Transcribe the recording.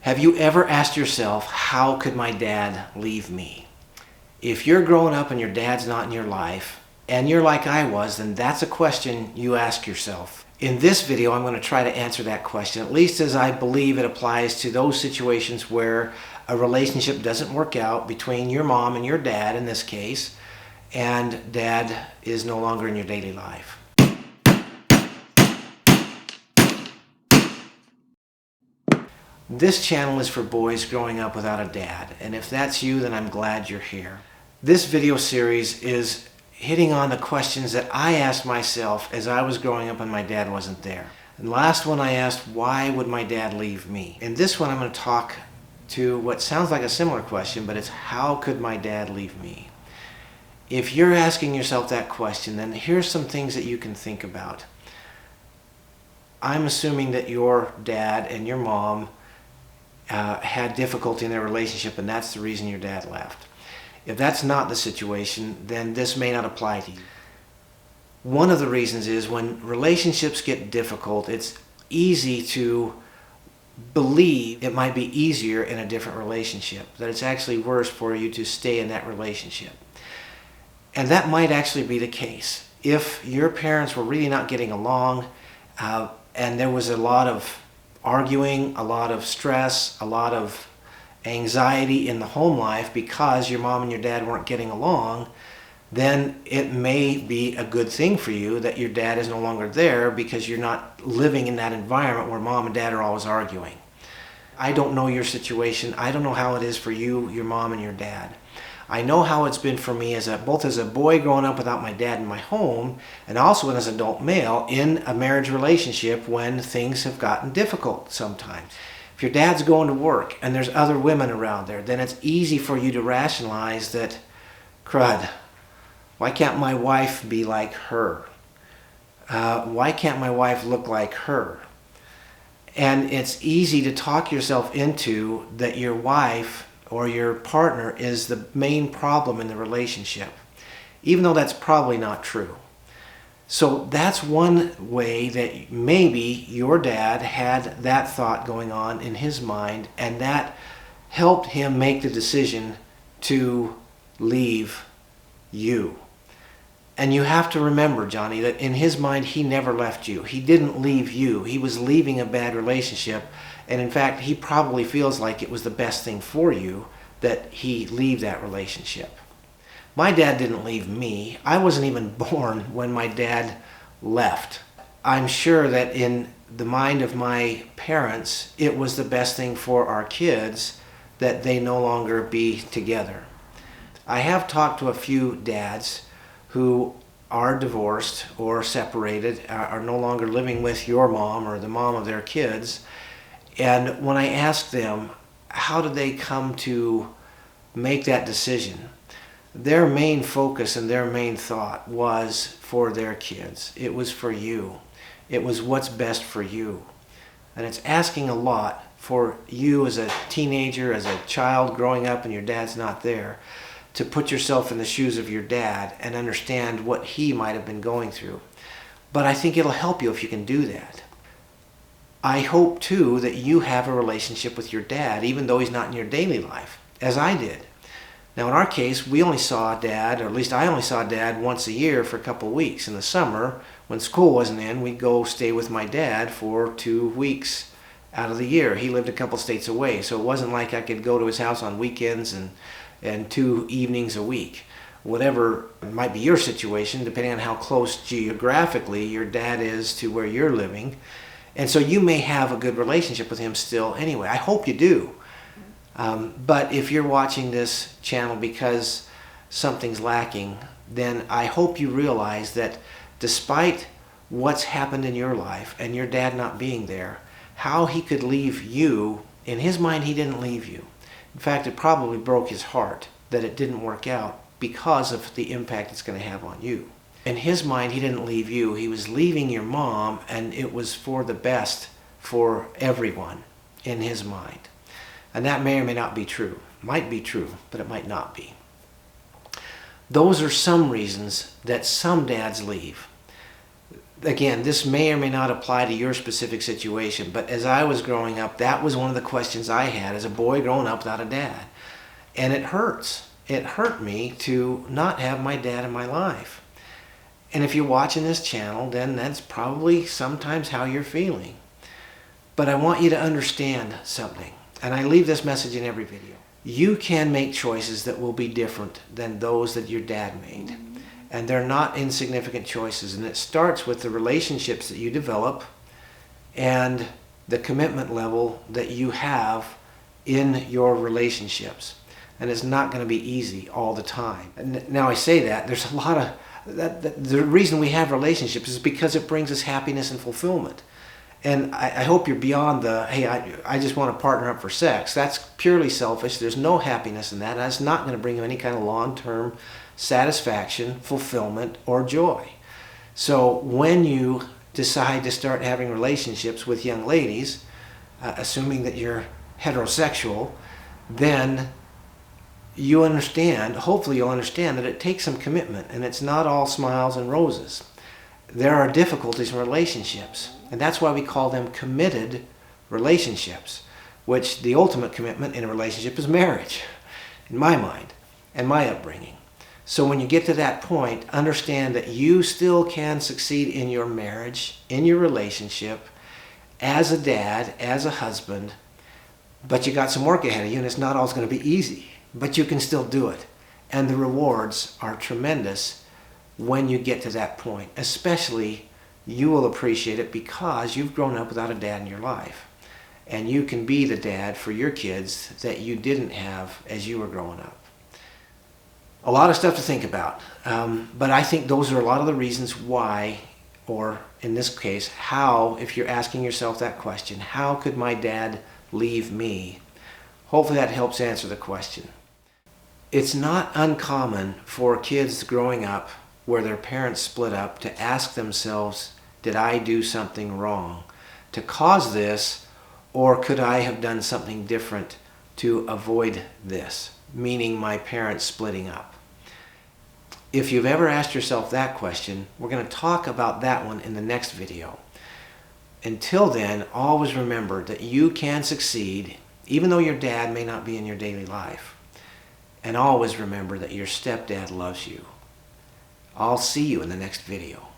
Have you ever asked yourself, how could my dad leave me? If you're growing up and your dad's not in your life, and you're like I was, then that's a question you ask yourself. In this video, I'm going to try to answer that question, at least as I believe it applies to those situations where a relationship doesn't work out between your mom and your dad, in this case, and dad is no longer in your daily life. This channel is for boys growing up without a dad, and if that's you, then I'm glad you're here. This video series is hitting on the questions that I asked myself as I was growing up and my dad wasn't there. And last one I asked, why would my dad leave me? In this one I'm going to talk to what sounds like a similar question, but it's how could my dad leave me? If you're asking yourself that question, then here's some things that you can think about. I'm assuming that your dad and your mom had difficulty in their relationship, and that's the reason your dad left. If that's not the situation, then this may not apply to you. One of the reasons is when relationships get difficult, it's easy to believe it might be easier in a different relationship, that it's actually worse for you to stay in that relationship. And that might actually be the case. If your parents were really not getting along, and there was a lot of arguing, a lot of stress, a lot of anxiety in the home life because your mom and your dad weren't getting along, then it may be a good thing for you that your dad is no longer there because you're not living in that environment where mom and dad are always arguing. I don't know your situation. I don't know how it is for you, your mom, and your dad. I know how it's been for me both as a boy growing up without my dad in my home, and also as an adult male in a marriage relationship when things have gotten difficult sometimes. If your dad's going to work and there's other women around there, then it's easy for you to rationalize that, crud, why can't my wife be like her? Why can't my wife look like her? And it's easy to talk yourself into that your wife or your partner is the main problem in the relationship, even though that's probably not true. So that's one way that maybe your dad had that thought going on in his mind, and that helped him make the decision to leave you. And you have to remember, Johnny, that in his mind he never left you. He didn't leave you. He was leaving a bad relationship. And in fact, he probably feels like it was the best thing for you that he leave that relationship. My dad didn't leave me. I wasn't even born when my dad left. I'm sure that in the mind of my parents, it was the best thing for our kids that they no longer be together. I have talked to a few dads who are divorced or separated, are no longer living with your mom or the mom of their kids. And when I asked them, how did they come to make that decision? Their main focus and their main thought was for their kids. It was for you. It was what's best for you. And it's asking a lot for you as a teenager, as a child growing up and your dad's not there, to put yourself in the shoes of your dad and understand what he might have been going through. But I think it'll help you if you can do that. I hope too that you have a relationship with your dad, even though he's not in your daily life, as I did. Now in our case, we only saw dad, or at least I only saw dad once a year for a couple of weeks. In the summer, when school wasn't in, we'd go stay with my dad for 2 weeks out of the year. He lived a couple states away, so it wasn't like I could go to his house on weekends and 2 evenings a week. Whatever might be your situation, depending on how close geographically your dad is to where you're living. And so you may have a good relationship with him still anyway. I hope you do. But if you're watching this channel because something's lacking, then I hope you realize that despite what's happened in your life and your dad not being there, how he could leave you, in his mind he didn't leave you. In fact, it probably broke his heart that it didn't work out because of the impact it's going to have on you. In his mind, he didn't leave you. He was leaving your mom, and it was for the best for everyone in his mind. And that may or may not be true. Might be true, but it might not be. Those are some reasons that some dads leave. Again, this may or may not apply to your specific situation, but as I was growing up, that was one of the questions I had as a boy growing up without a dad. And it hurts. It hurt me to not have my dad in my life. And if you're watching this channel, then that's probably sometimes how you're feeling. But I want you to understand something, and I leave this message in every video. You can make choices that will be different than those that your dad made. And they're not insignificant choices. And it starts with the relationships that you develop and the commitment level that you have in your relationships. And it's not going to be easy all the time. And now I say that, there's a lot of, the reason we have relationships is because it brings us happiness and fulfillment. And I hope you're beyond the, hey, I just want to partner up for sex. That's purely selfish. There's no happiness in that. That's not going to bring you any kind of long-term satisfaction, fulfillment, or joy. So when you decide to start having relationships with young ladies, assuming that you're heterosexual, then you understand, hopefully you'll understand, that it takes some commitment, and it's not all smiles and roses. There are difficulties in relationships, and that's why we call them committed relationships, which the ultimate commitment in a relationship is marriage, in my mind, and my upbringing. So when you get to that point, understand that you still can succeed in your marriage, in your relationship, as a dad, as a husband, but you got some work ahead of you, and it's not always going to be easy, but you can still do it. And the rewards are tremendous when you get to that point. Especially, you will appreciate it because you've grown up without a dad in your life. And you can be the dad for your kids that you didn't have as you were growing up. A lot of stuff to think about, but I think those are a lot of the reasons why, or in this case, how, if you're asking yourself that question, how could my dad leave me? Hopefully that helps answer the question. It's not uncommon for kids growing up where their parents split up to ask themselves, did I do something wrong to cause this, or could I have done something different to avoid this, meaning my parents splitting up? If you've ever asked yourself that question, we're going to talk about that one in the next video. Until then, always remember that you can succeed even though your dad may not be in your daily life. And always remember that your stepdad loves you. I'll see you in the next video.